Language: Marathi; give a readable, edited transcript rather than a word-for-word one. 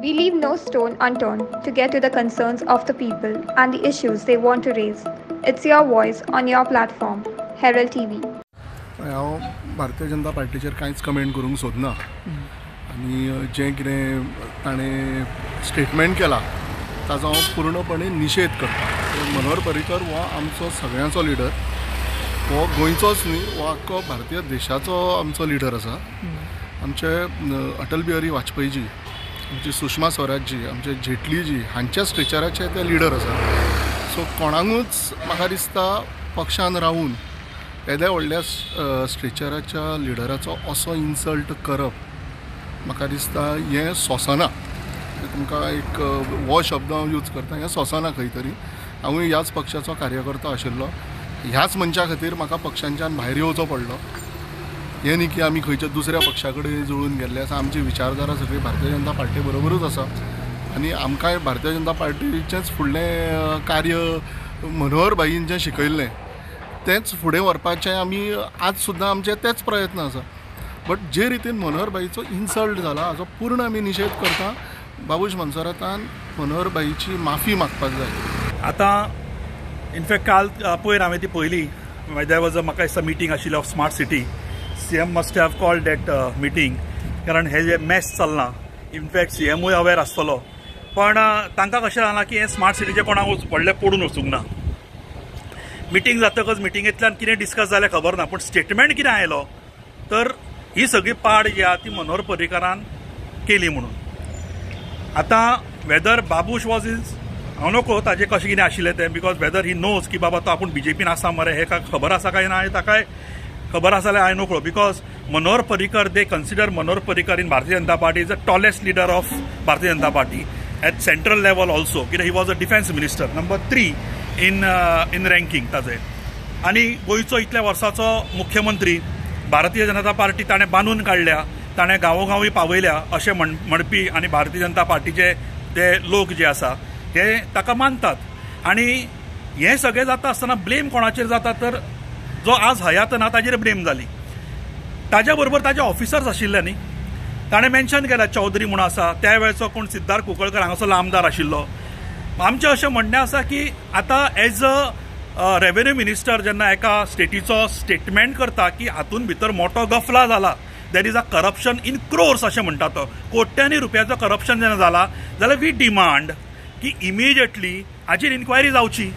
We leave no stone unturned to get to the concerns of the people and the issues they want to raise. It's your voice on your platform, Herald TV. हांव भारतीय जनता पार्टीचेर कांयच कमेंट करूंक सोदना आनी जें कितें ताणें स्टेटमेंट केला ताचो हांव पूर्णपणे निशेध करता। मनोहर पर्रीकर हो आमचो सगळ्यांचो लिडर, हो गोंयचोच न्ही, हो आख्खो भारतीय देशाचो आमचो लिडर आसा। आमचे अटल बिहारी वाजपेयी जी, आमची सुषमा स्वराज जी, आमचे जेटली जी हांच्या स्ट्रेचराचे ते लिडर आसा। सो कोणाकूच म्हाका दिसता पक्षान रावून येद्या व्हडल्या स्ट्रेचराच्या लिडराचो असो इन्सल्ट करप म्हाका दिसता हें सोंसना। तुमकां एक हो शब्द हांव यूज करता, हें सोंसना खंय तरी। हांवूय ह्याच पक्षाचो कार्यकर्तो आशिल्लो, ह्याच मनशा खातीर म्हाका पक्षांच्यान भायर येवचो पडलो। हें न्ही की आमी खंयच्या दुसऱ्या पक्षा कडेन जुळून गेल्ले आसा। आमची विचारधारा सगळी भारतीय जनता पार्टी बरोबरूच आसा आनी आमकां भारतीय जनता पार्टीचेंच फुडलें कार्य मनोहर भाईन जें शिकयल्लें तेंच फुडें व्हरपाचें आमी आज सुद्दां आमचे तेच प्रयत्न आसा। बट जे रितीन मनोहर भाईचो इन्सल्ट जाला हाचो पूर्ण आमी निशेध करता। बाबूश मोन्सेरातान मनोहर भाईची माफी मागपाक जाय। आतां इनफॅक्ट काल पयर हांवें ती पयली, देर वॉज म्हाका दिसता मिटींग आशिल्ली of smart city. CM must have called that meeting, कारण हे जे मॅस चलना, इनफॅक्ट CMूय अवेर आसतलो, पण तांकां कशें जालां की हें स्मार्ट सिटीचें कोणाक व्हडलें पडून वचूंक ना। मिटींग जातकच मिटींगेंतल्यान कितें डिस्कस जालें खबर ना, पूण स्टेटमेंट कितें आयलो तर ही सगळी पाड जी आहा ती मनोहर पर्रीकरान केली म्हणून। आतां वेदर बाबूश वॉज इज, हांव नको ताजें कशें कितें आशिल्लें तें, बिकॉज वेदर ही नोज की बाबा तो आपूण BJPन आसा मरे, हे खबर आसा काय ना ताकाय खबर आसा जाल्यार हांवें नोकळो। Because Manohar Parrikar, they consider Manohar Parrikar in Bharatiya Janata Party is the tallest leader of Bharatiya Janata Party at central level also, कित्याक he was a defence minister, number 3 in ranking ताजें। आनी गोंयचो इतल्या वर्साचो मुख्यमंत्री भारतीय जनता पार्टी ताणें बांदून काडल्या, ताणें गांवोगांवी पावयल्या अशें म्हणपी आनी भारतीय जनता पार्टीचे ते लोक जे आसा हे ताका मानतात। आनी हें सगळें जाता आसतना ब्लेम कोणाचेर जाता तर जो आज हयात ना ताजेर ब्लेम जाली। ताज्या बरोबर ताजे ऑफिसर्स आशिल्ले न्ही, ताणें मेन्शन केला चौधरी म्हणून आसा, त्या वेळचो कोण सिद्धार्थ कुंकळकर हांगासरलो आमदार आशिल्लो। आमचें अशें म्हणणें आसा की आतां एज अ रेव्हेन्यू मिनिस्टर जेन्ना एका स्टेटीचो स्टेटमेंट करता की हातून भितर मोठो गफला जाला, there is a corruption in crores अशें म्हणटा तो, कोट्यांनी रुपयाचो करप्शन जेन्ना जाला जाल्यार वी डिमांड की इमिजिएटली हाचेर इन्क्वायरी जावची।